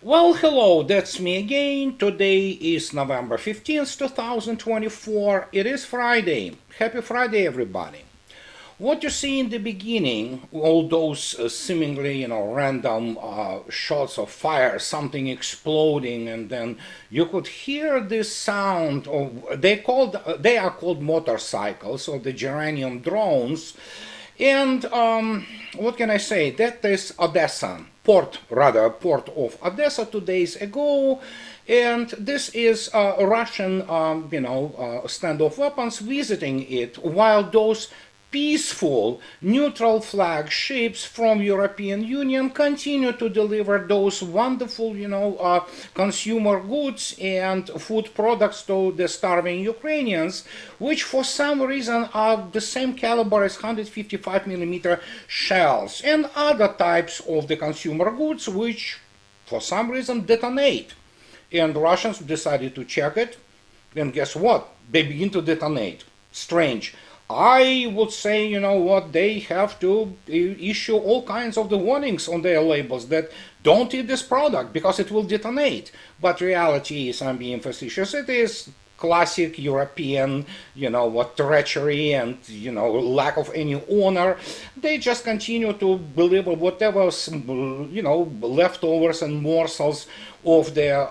Well, hello, that's me again. Today is November 15th, 2024. It is Friday. Happy Friday, everybody. What you see in the beginning, all those seemingly, random shots of fire, something exploding, and then you could hear this sound of, they are called motorcycles, or the uranium drones. And what can I say? That is Odessa, port of Odessa 2 days ago. And this is Russian, standoff weapons visiting it, while those peaceful neutral flag ships from European Union continue to deliver those wonderful, consumer goods and food products to the starving Ukrainians, which for some reason are the same caliber as 155 millimeter shells and other types of the consumer goods, which for some reason detonate. And Russians decided to check it, and guess what? They begin to detonate. Strange. I would say, they have to issue all kinds of the warnings on their labels that don't eat this product because it will detonate. But reality is, I'm being facetious, it is classic European, treachery and, lack of any honor. They just continue to deliver whatever, leftovers and morsels of their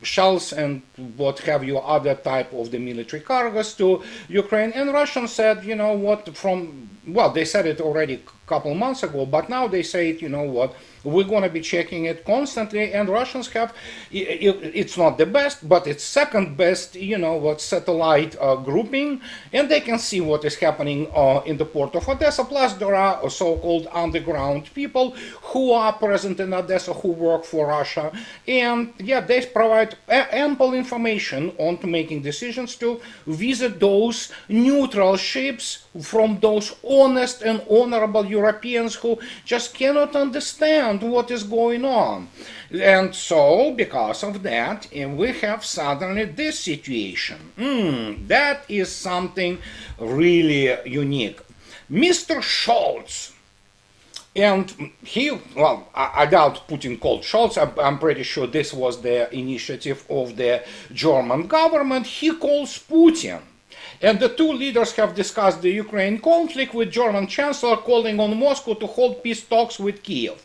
shells and what have you, other type of the military cargoes to Ukraine. And Russians said, they said it already a couple months ago, but now they say it, we're going to be checking it constantly. And Russians have, it's not the best, but it's second best, satellite grouping, and they can see what is happening in the port of Odessa. Plus, there are so-called underground people who are present in Odessa who work for Russia, and they provide ample information on to making decisions to visit those neutral ships from those honest and honorable Europeans who just cannot understand what is going on. And so, because of that, we have suddenly this situation. That is something really unique. Mr. Scholz, and I doubt Putin called Scholz. I'm pretty sure this was the initiative of the German government. He calls Putin. And the two leaders have discussed the Ukraine conflict, with German Chancellor calling on Moscow to hold peace talks with Kiev.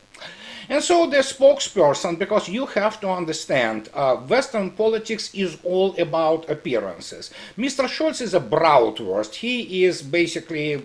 And so the spokesperson, because you have to understand, Western politics is all about appearances. Mr. Scholz is a bratwurst. He is basically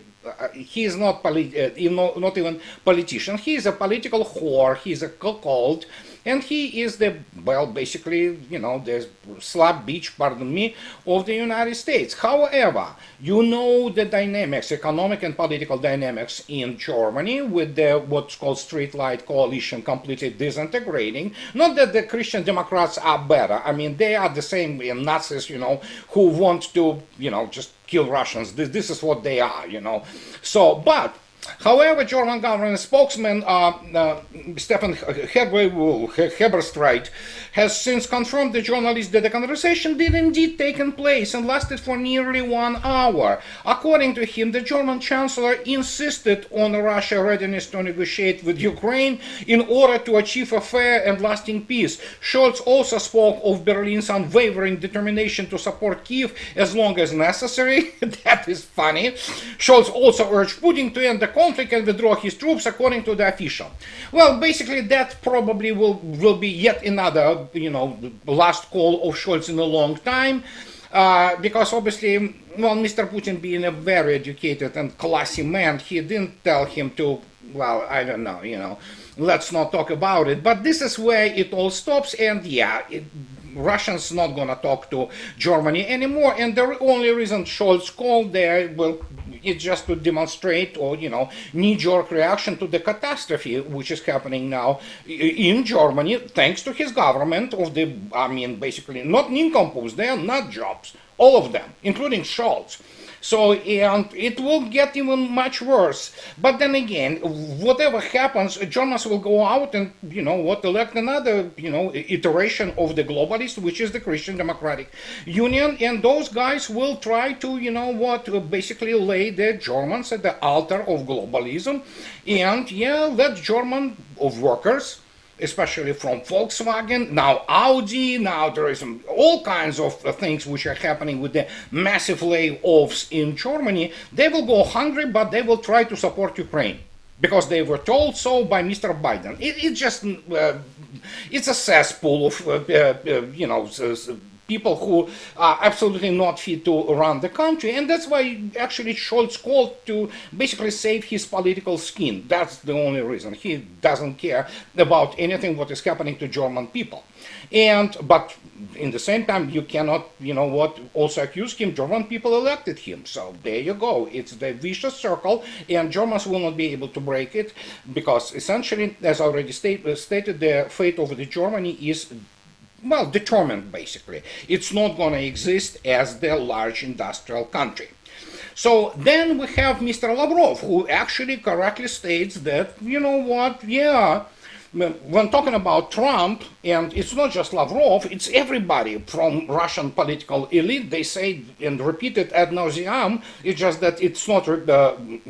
he is not not even politician. He is a political whore. He is a cuckold, and he is the the slap bitch, pardon me, of the United States. However, the dynamics, economic and political dynamics in Germany, with the what's called streetlight coalition completely disintegrating. Not that the Christian Democrats are better. I mean, they are the same Nazis, who want to, just kill Russians. This is what they are, So, but however, German government spokesman Stefan Heberstreit has since confirmed the journalists that the conversation did indeed take place and lasted for nearly 1 hour. According to him, the German chancellor insisted on Russia's readiness to negotiate with Ukraine in order to achieve a fair and lasting peace. Scholz also spoke of Berlin's unwavering determination to support Kiev as long as necessary. That is funny. Scholz also urged Putin to end the conflict and withdraw his troops, according to the official. Well, basically that probably will be yet another, last call of Scholz in a long time, because obviously, Mr. Putin, being a very educated and classy man, he didn't tell him to, I don't know, let's not talk about it. But this is where it all stops, and Russians not gonna talk to Germany anymore, and the only reason Scholz called there, it's just to demonstrate or, knee-jerk reaction to the catastrophe which is happening now in Germany, thanks to his government of basically not nincompoops, they are nut jobs, all of them, including Scholz. So, and it will get even much worse. But then again, whatever happens, Germans will go out and, elect another, iteration of the globalists, which is the Christian Democratic Union. And those guys will try to, basically lay the Germans at the altar of globalism. And, let German of workers especially from Volkswagen, now Audi, now there is all kinds of things which are happening with the massive layoffs in Germany. They will go hungry, but they will try to support Ukraine because they were told so by Mr. Biden. It just it's a cesspool of people who are absolutely not fit to run the country, and that's why actually Scholz called to basically save his political skin. That's the only reason. He doesn't care about anything what is happening to German people. But in the same time, you cannot, also accuse him. German people elected him. So there you go. It's the vicious circle, and Germans will not be able to break it because essentially, as I already stated, the fate of the Germany is determined basically. It's not going to exist as the large industrial country. So then we have Mr. Lavrov, who actually correctly states that, when talking about Trump, and it's not just Lavrov, it's everybody from Russian political elite, they say and repeat it ad nauseam. It's just that it's not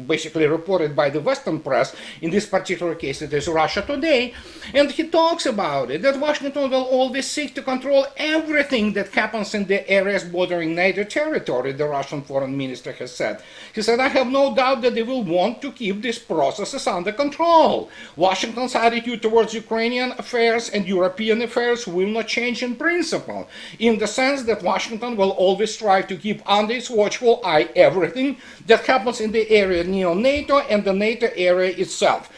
basically reported by the Western press. In this particular case, it is Russia Today. And he talks about it, that Washington will always seek to control everything that happens in the areas bordering NATO territory, the Russian foreign minister has said. He said, I have no doubt that they will want to keep these processes under control. Washington's attitude towards Ukrainian affairs and European affairs will not change in principle, in the sense that Washington will always strive to keep under its watchful eye everything that happens in the area near NATO and the NATO area itself.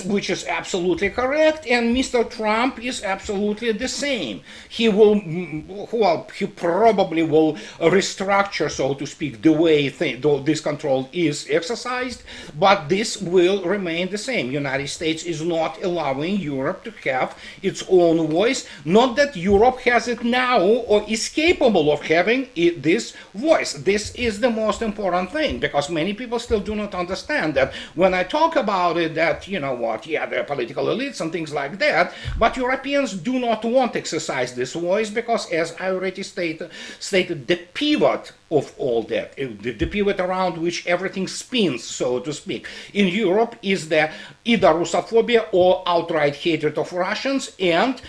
Which is absolutely correct, and Mr. Trump is absolutely the same. He probably will restructure, so to speak, the way this control is exercised, but this will remain the same. United States is not allowing Europe to have its own voice. Not that Europe has it now or is capable of having this voice. This is the most important thing, because many people still do not understand that when I talk about it, that there are political elites and things like that, but Europeans do not want to exercise this voice because, as I already stated, the pivot of all that, the pivot around which everything spins, so to speak, in Europe is the either Russophobia or outright hatred of Russians and,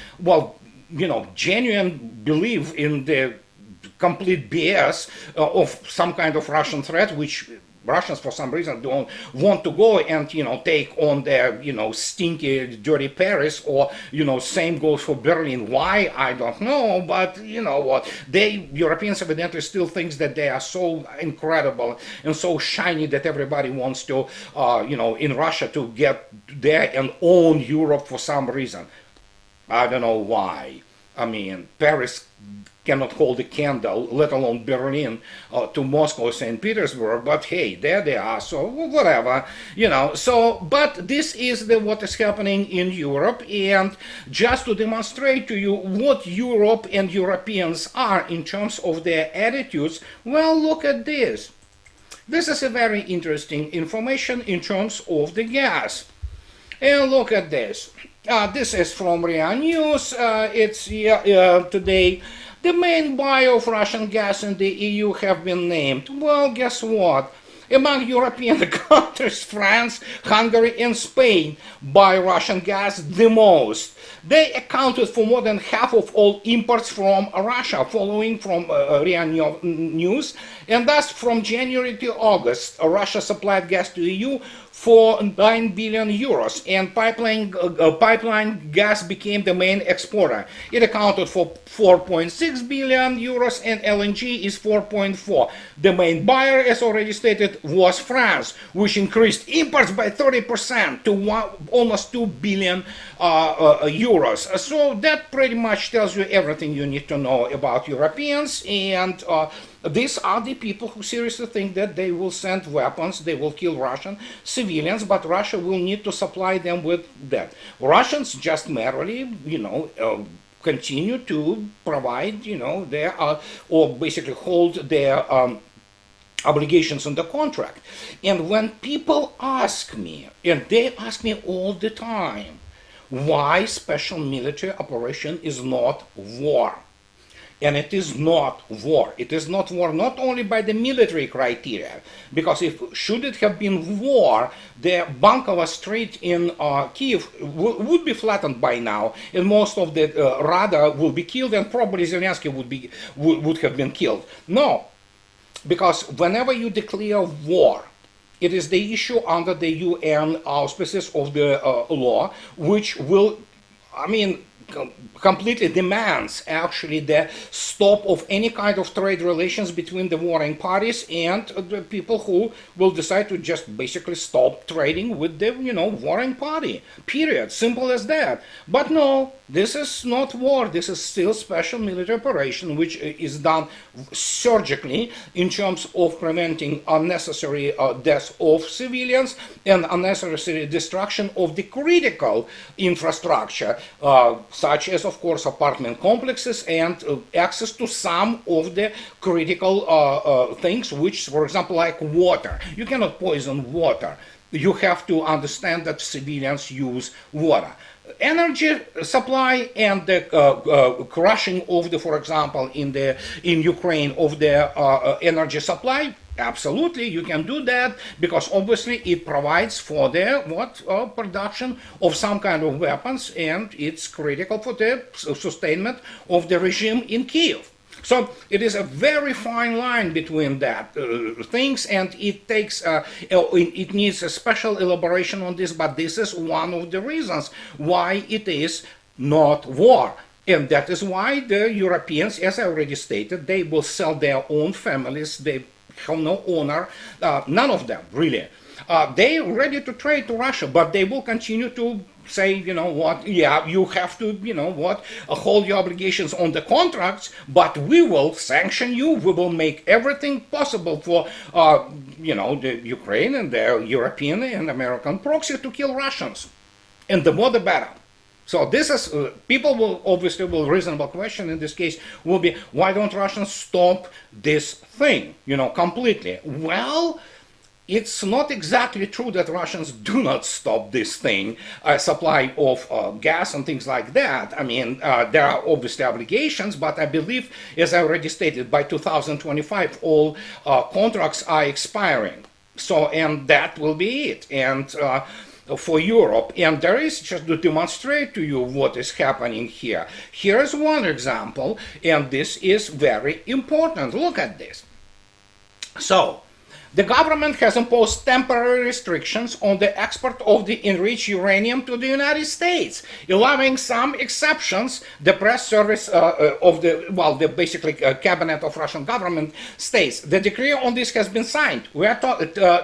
genuine belief in the complete BS of some kind of Russian threat, which Russians, for some reason, don't want to go and, take on their, stinky, dirty Paris, or, same goes for Berlin. Why? I don't know, but, Europeans evidently still think that they are so incredible and so shiny that everybody wants to, in Russia to get there and own Europe for some reason. I don't know why. I mean, Paris cannot hold a candle, let alone Berlin, to Moscow or St. Petersburg, but hey, there they are, so whatever, but this is what is happening in Europe, and just to demonstrate to you what Europe and Europeans are in terms of their attitudes, well, look at this. This is a very interesting information in terms of the gas. And look at this. This is from RIA News. It's today. The main buyer of Russian gas in the EU have been named. Well, guess what? Among European countries, France, Hungary, and Spain buy Russian gas the most. They accounted for more than half of all imports from Russia, following from RIA News. And thus, from January to August, Russia supplied gas to the EU for 9 billion euros, and pipeline gas became the main exporter. It accounted for 4.6 billion euros, and LNG is 4.4. The main buyer, as already stated, was France, which increased imports by 30% to almost 2 billion euros. So that pretty much tells you everything you need to know about Europeans, and these are the people who seriously think that they will send weapons, they will kill Russian civilians, but Russia will need to supply them with that. Russians just merely, continue to provide, their, or basically hold their obligations in the contract. And when people ask me, and they ask me all the time, why special military operation is not war? And it is not war. It is not war not only by the military criteria, because if should it have been war, the Bankova Street in Kiev would be flattened by now, and most of the Rada will be killed, and probably Zelensky would have been killed. No, because whenever you declare war, it is the issue under the UN auspices of the law, which will, I mean, completely demands actually the stop of any kind of trade relations between the warring parties and the people who will decide to just basically stop trading with the warring party, period. Simple as that. But no, this is not war. This is still special military operation, which is done surgically in terms of preventing unnecessary deaths of civilians and unnecessary destruction of the critical infrastructure, such as, of course, apartment complexes and access to some of the critical things, which, for example, like water. You cannot poison water. You have to understand that civilians use water. Energy supply and the crushing of the, for example, in Ukraine of the energy supply. Absolutely, you can do that because obviously it provides for the production of some kind of weapons, and it's critical for the sustainment of the regime in Kiev. So it is a very fine line between that things, and it takes it needs a special elaboration on this. But this is one of the reasons why it is not war. And that is why the Europeans, as I already stated, they will sell their own families. They have no honor, none of them really. They are ready to trade to Russia, but they will continue to say, yeah, you have to, hold your obligations on the contracts, but we will sanction you. We will make everything possible for, the Ukraine and the European and American proxy to kill Russians. And the more the better. So this is, people will reasonable question in this case will be, why don't Russians stop this thing, completely? Well, it's not exactly true that Russians do not stop this thing, supply of gas and things like that. I mean, there are obviously obligations, but I believe, as I already stated, by 2025, all contracts are expiring. So, and that will be it. And for Europe, and there is, just to demonstrate to you what is happening here. Here is one example, and this is very important. Look at this. So, the government has imposed temporary restrictions on the export of the enriched uranium to the United States, allowing some exceptions. The press service of the basically cabinet of Russian government states the decree on this has been signed. We are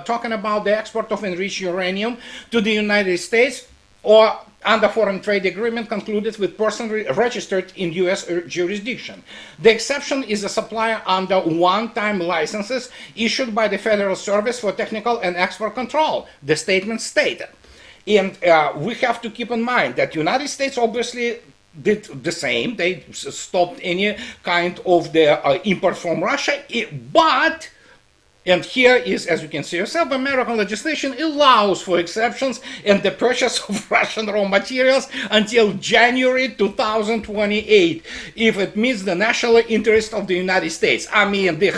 talking about the export of enriched uranium to the United States or under foreign trade agreement concluded with person registered in U.S. jurisdiction. The exception is a supplier under one-time licenses issued by the Federal Service for Technical and Export Control, the statement stated. And we have to keep in mind that United States obviously did the same. They stopped any kind of the import from Russia, but and here is, as you can see yourself, American legislation allows for exceptions and the purchase of Russian raw materials until January 2028, if it meets the national interest of the United States. I mean, the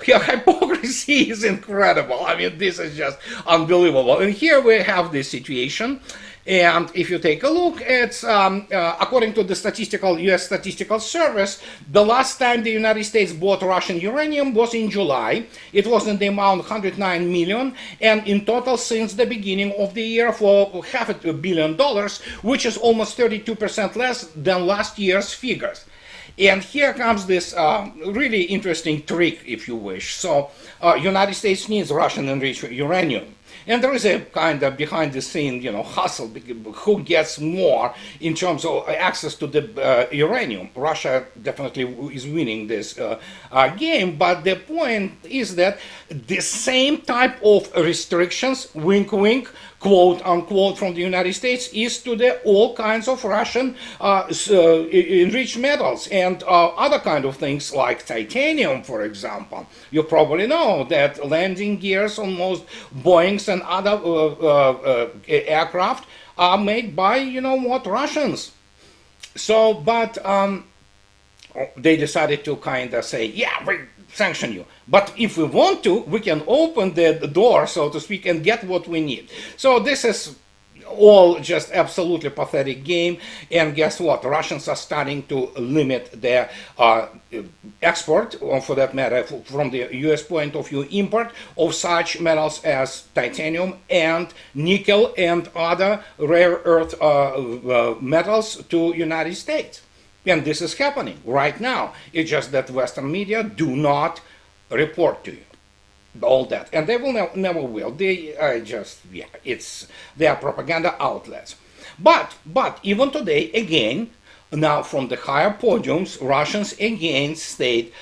hypocrisy is incredible. I mean, this is just unbelievable. And here we have this situation. And if you take a look at, according to the U.S. Statistical Service, the last time the United States bought Russian uranium was in July. It was in the amount $109 million, and in total since the beginning of the year for $500 million, which is almost 32% less than last year's figures. And here comes this really interesting trick, if you wish. So, United States needs Russian enriched uranium. And there is a kind of behind the scene, hustle, who gets more in terms of access to the uranium. Russia definitely is winning this game, but the point is that the same type of restrictions, wink wink, quote unquote, from the United States is to the all kinds of Russian enriched metals and other kind of things like titanium, for example. You probably know that landing gears on most Boeings and other aircraft are made by, Russians. So, but they decided to kind of say, yeah, we sanction you. But if we want to, we can open the door, so to speak, and get what we need. So this is all just absolutely pathetic game. And guess what? Russians are starting to limit their export, or for that matter, from the US point of view, import of such metals as titanium and nickel and other rare earth metals to United States. And this is happening right now. It's just that Western media do not report to you all that, and they will never will. They are just, yeah, they are propaganda outlets. But even today, again, now from the higher podiums, Russians again state,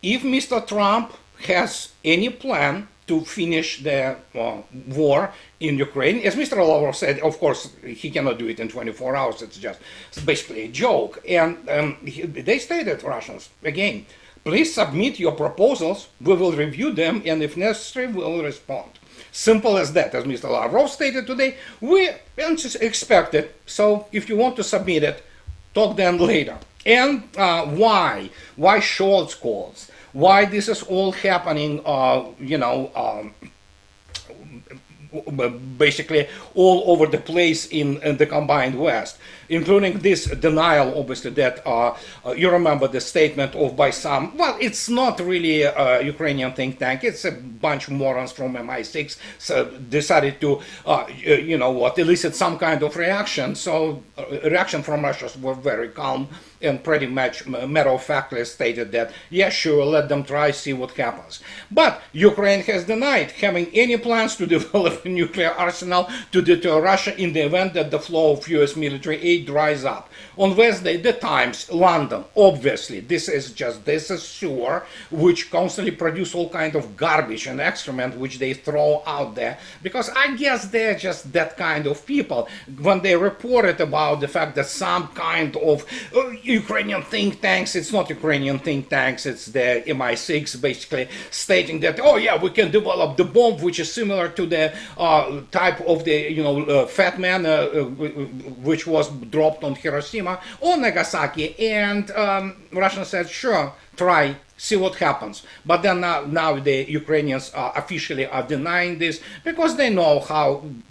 if Mr. Trump has any plan to finish the war in Ukraine, as Mr. Lavrov said, of course, he cannot do it in 24 hours. It's basically a joke. And they stated, Russians, again, please submit your proposals, we will review them, and if necessary, we will respond. Simple as that. As Mr. Lavrov stated today, we expect it, so if you want to submit it, talk then later. And why? Why Scholz calls? Why this is all happening, basically all over the place in the combined West, including this denial, obviously, that you remember the statement of by some, well, it's not really a Ukrainian think tank, it's a bunch of morons from MI6 so decided to, elicit some kind of reaction. So reaction from Russia were very calm and pretty much matter-of-factly stated that, yeah, sure, let them try, see what happens. But Ukraine has denied having any plans to develop a nuclear arsenal to deter Russia in the event that the flow of US military aid dries up. On Wednesday, the Times, London, obviously, this is sure, which constantly produce all kind of garbage and excrement which they throw out there, because I guess they're just that kind of people. When they reported about the fact that some kind of Ukrainian think tanks, it's not Ukrainian think tanks, it's the MI6 basically stating that, oh yeah, we can develop the bomb which is similar to the type of the, Fat Man, which was dropped on Hiroshima or Nagasaki, and Russia said, sure, try, see what happens. But then now the Ukrainians officially are denying this because they know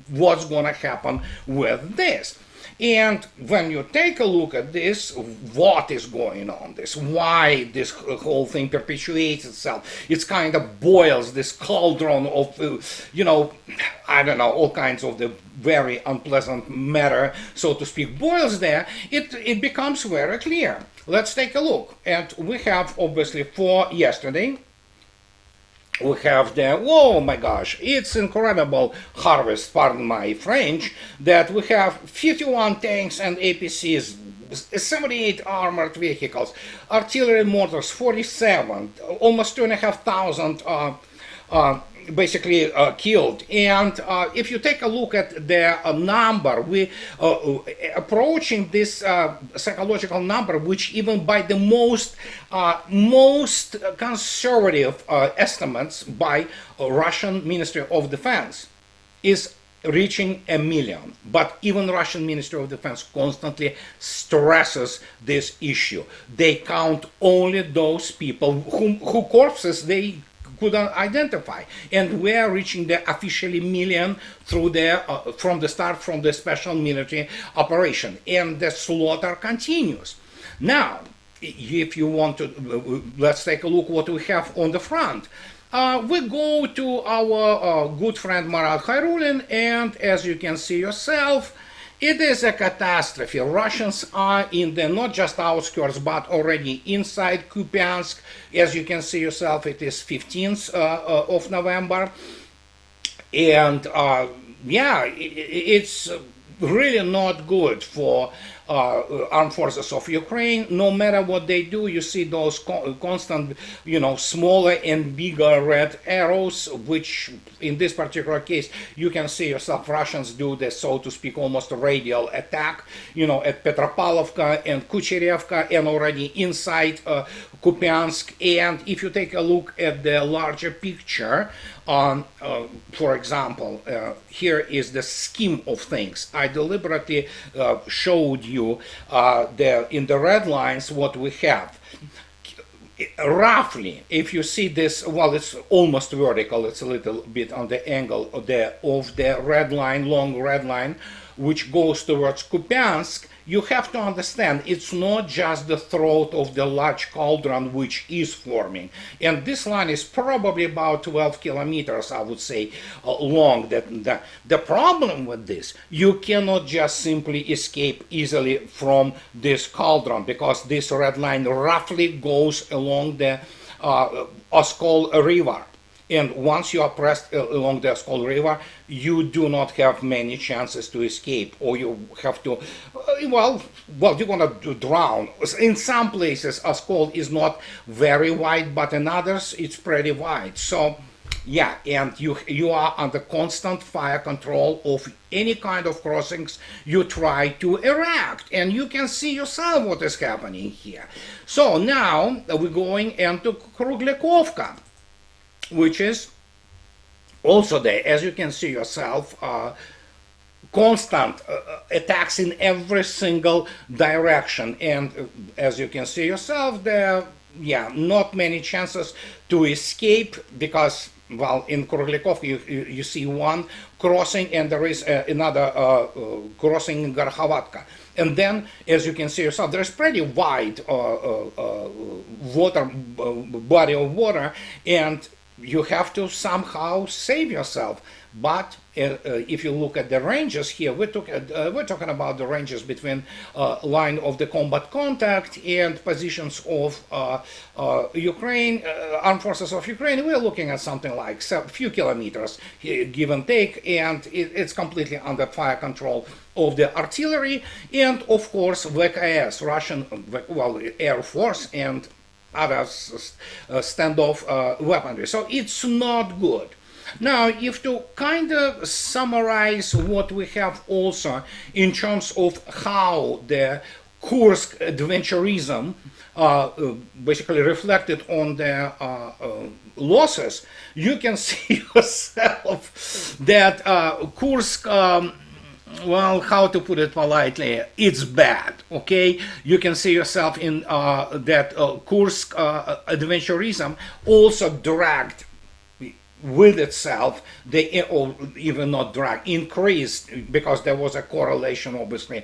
what's going to happen with this. And when you take a look at this, what is going on, why this whole thing perpetuates itself, it's kind of boils this cauldron of, I don't know, all kinds of the very unpleasant matter, so to speak, boils there, it becomes very clear. Let's take a look. And we have, obviously, for yesterday, we have oh my gosh, it's incredible harvest, pardon my French, that we have 51 tanks and APCs, 78 armored vehicles, artillery mortars 47, almost 2,500 basically killed. And if you take a look at the number, we approaching this psychological number, which even by the most conservative estimates by Russian Ministry of Defense is reaching 1 million. But even Russian Ministry of Defense constantly stresses this issue. They count only those people who corpses they couldn't identify, and we are reaching the officially million through from the special military operation, and the slaughter continues. Now, if you want to, let's take a look what we have on the front. We go to our good friend Marat Khairulin, and as you can see yourself, it is a catastrophe. Russians are in the not just outskirts, but already inside Kupyansk. As you can see yourself, it is 15th of November. And yeah, it's really not good for armed forces of Ukraine. No matter what they do, you see those constant, smaller and bigger red arrows, which in this particular case, you can see yourself, Russians do the, so to speak, almost radial attack, at Petropavlovka and Kucherevka, and already inside Kupyansk. And if you take a look at the larger picture, for example, here is the scheme of things. I deliberately showed you in the red lines what we have. roughly, if you see this, well, it's almost vertical, it's a little bit on the angle of the red line, long red line, which goes towards Kupyansk. You have to understand it's not just the throat of the large cauldron which is forming. And this line is probably about 12 kilometers, I would say, long. The problem with this, you cannot just simply escape easily from this cauldron, because this red line roughly goes along the Oskol River. And once you are pressed along the Oskol River, you do not have many chances to escape, or you have to, well, you're going to drown. In some places, Oskol is not very wide, but in others, it's pretty wide. So, yeah, and you are under constant fire control of any kind of crossings you try to erect. And you can see yourself what is happening here. So now we're going into Kruglikovka, which is also there, as you can see yourself, constant attacks in every single direction. And as you can see yourself, there, yeah, not many chances to escape, because, well, in Kruglikovka you see one crossing, and there is another crossing in Garkhovatka. And then, as you can see yourself, there's pretty wide body of water, and you have to somehow save yourself. But if you look at the ranges here, we're talking about the ranges between line of the combat contact and positions of Ukraine, armed forces of Ukraine. We're looking at something like a few kilometers, give and take, and it's completely under fire control of the artillery and, of course, VKS, Russian, well, Air Force, and other standoff weaponry. So it's not good. Now, if to kind of summarize what we have also in terms of how the Kursk adventurism basically reflected on the losses, you can see yourself that Kursk, well, how to put it politely, it's bad, okay? You can see yourself in that Kursk adventurism also dragged with itself, or even not drag, increased, because there was a correlation, obviously,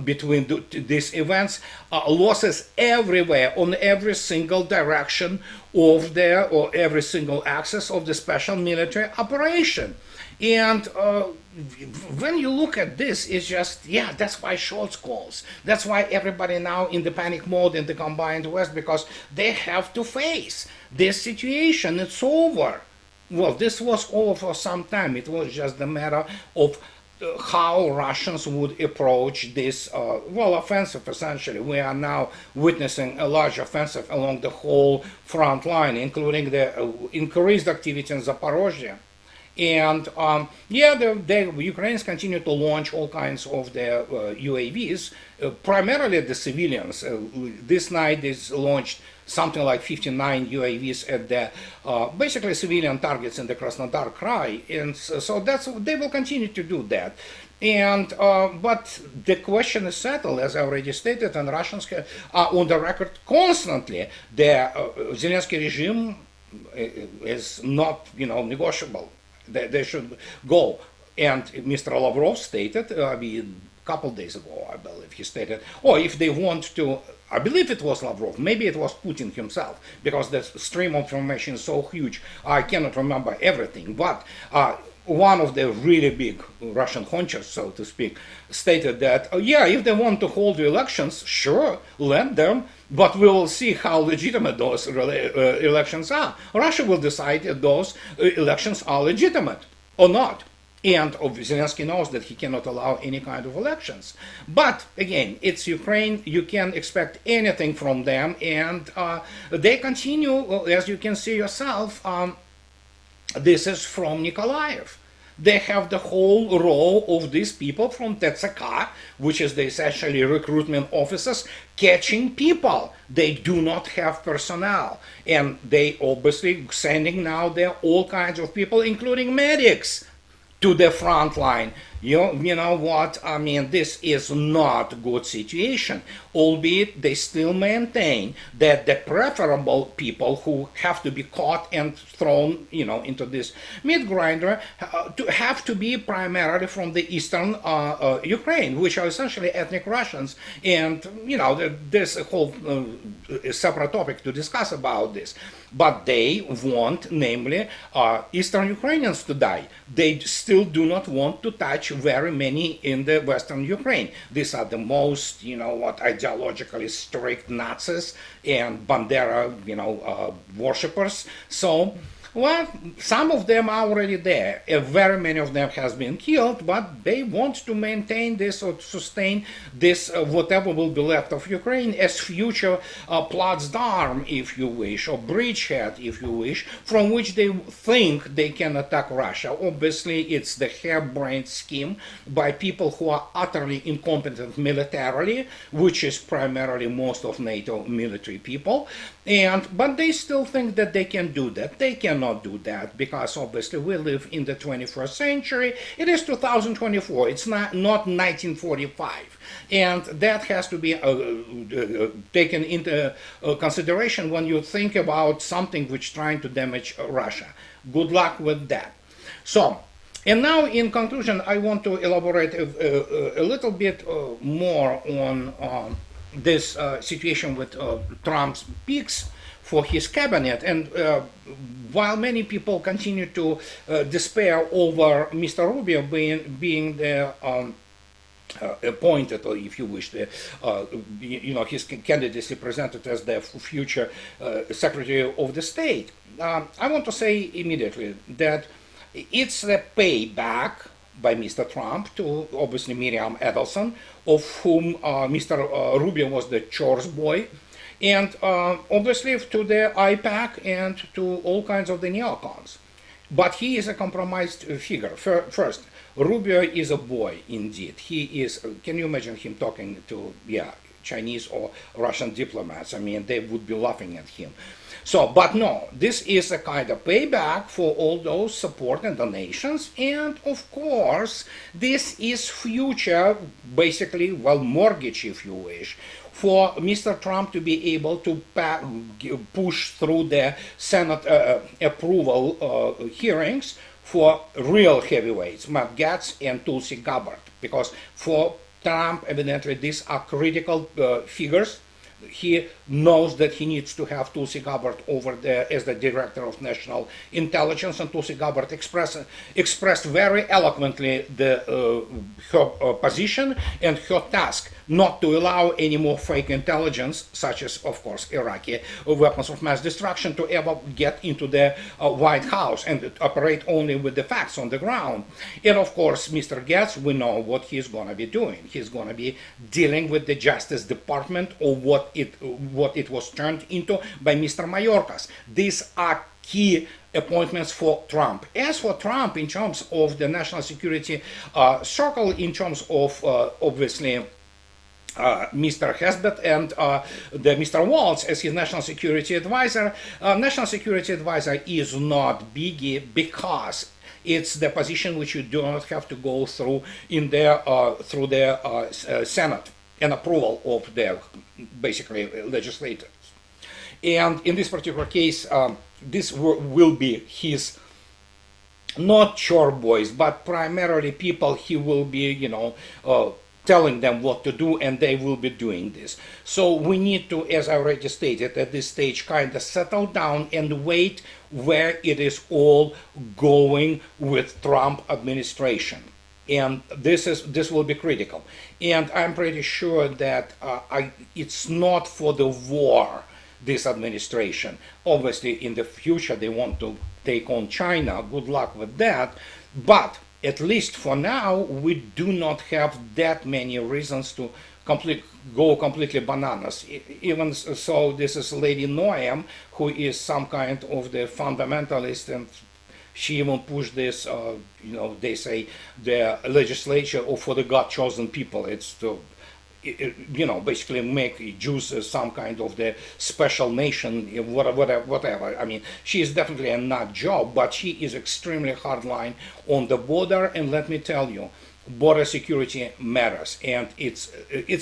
between these events. Losses everywhere, on every single direction of or every single axis of the special military operation. And when you look at this, it's just, yeah, that's why Scholz calls. That's why everybody now in the panic mode in the combined West, because they have to face this situation. It's over. Well, this was over for some time. It was just a matter of how Russians would approach this, well, offensive, essentially. We are now witnessing a large offensive along the whole front line, including the increased activity in Zaporozhye. And yeah, the Ukrainians continue to launch all kinds of their UAVs, primarily the civilians. This night is launched something like 59 UAVs at the basically civilian targets in the Krasnodar Krai, and so they will continue to do that. And but the question is settled, as I already stated, and Russians are on the record constantly. The Zelensky regime is not, negotiable. They should go. And Mr. Lavrov stated, a couple days ago, I believe, he stated, if they want to, I believe it was Lavrov, maybe it was Putin himself, because the stream of information is so huge, I cannot remember everything, but one of the really big Russian honchos, so to speak, stated that, if they want to hold the elections, sure, let them, but we will see how legitimate those elections are. Russia will decide if those elections are legitimate or not. And Zelensky knows that he cannot allow any kind of elections. But again, it's Ukraine. You can expect anything from them. And they continue, as you can see yourself, this is from Nikolaev. They have the whole row of these people from TSK, which is the essentially recruitment officers, catching people. They do not have personnel. And they obviously sending now there all kinds of people, including medics. to the front line. You know what? I mean, this is not a good situation, albeit they still maintain that the preferable people who have to be caught and thrown, into this meat grinder have to be primarily from the eastern Ukraine, which are essentially ethnic Russians. And, there's a whole separate topic to discuss about this. But they want, namely, Eastern Ukrainians to die. They still do not want to touch very many in the Western Ukraine. These are the most, ideologically strict Nazis and Bandera, worshippers. So, well, some of them are already there. Very many of them has been killed, but they want to maintain this or sustain this, whatever will be left of Ukraine, as future Platsdarm, if you wish, or bridgehead, if you wish, from which they think they can attack Russia. Obviously, it's the harebrained scheme by people who are utterly incompetent militarily, which is primarily most of NATO military people. But they still think that they can do that. They cannot do that because obviously we live in the 21st century. It is 2024. It's not 1945. And that has to be taken into consideration when you think about something which is trying to damage Russia. Good luck with that. So, and now in conclusion, I want to elaborate a little bit more on this situation with Trump's picks for his cabinet. And while many people continue to despair over Mr. Rubio being the appointed, or if you wish, his candidacy presented as the future Secretary of the State, I want to say immediately that it's a payback by Mr. Trump to obviously Miriam Edelson, of whom Mr. Rubio was the chores boy, and obviously to the IPAC and to all kinds of the neocons. But he is a compromised figure. First, Rubio is a boy indeed. He is, can you imagine him talking to, Chinese or Russian diplomats? I mean, they would be laughing at him. So, but no, this is a kind of payback for all those support and donations, and of course, this is future, basically, mortgage, if you wish, for Mr. Trump to be able to push through the Senate approval hearings for real heavyweights, Matt Gaetz and Tulsi Gabbard, because for Trump, evidently, these are critical figures. He knows that he needs to have Tulsi Gabbard over there as the director of national intelligence, and Tulsi Gabbard expressed very eloquently her position and her task not to allow any more fake intelligence, such as, of course, Iraqi weapons of mass destruction, to ever get into the White House and operate only with the facts on the ground. And of course, Mr. Gaetz, we know what he's going to be doing. He's going to be dealing with the Justice Department, or what it was turned into by Mr. Mayorkas. These are key appointments for Trump. As for Trump, in terms of the national security circle, in terms of obviously Mr. Hesbet and the Mr. Waltz as his national security advisor. National security advisor is not biggie because it's the position which you do not have to go through through the Senate and approval of the basically legislators. And in this particular case, this will be his not chore boys, but primarily people he will be, telling them what to do, and they will be doing this. So we need to, as I already stated, at this stage kind of settle down and wait where it is all going with Trump administration. And this will be critical. And I'm pretty sure that it's not for the war, this administration. Obviously, in the future, they want to take on China. Good luck with that. But at least for now, we do not have that many reasons to go completely bananas. Even so, this is Lady Noam, who is some kind of the fundamentalist, and she even pushed this, they say, the legislature for the God-chosen people. It's to basically make Jews some kind of the special nation, whatever. I mean, she is definitely a nut job, but she is extremely hardline on the border. And let me tell you, border security matters, and it's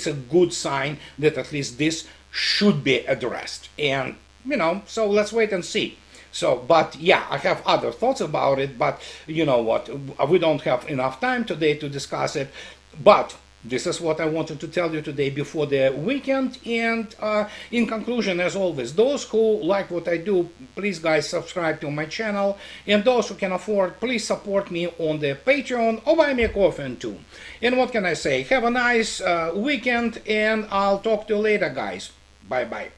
a good sign that at least this should be addressed. And so let's wait and see. So, but yeah, I have other thoughts about it, but you know what? We don't have enough time today to discuss it. But this is what I wanted to tell you today before the weekend. And in conclusion, as always, those who like what I do, please guys subscribe to my channel. And those who can afford, please support me on the Patreon or buy me a coffee too. And what can I say? Have a nice weekend, and I'll talk to you later, guys. Bye bye.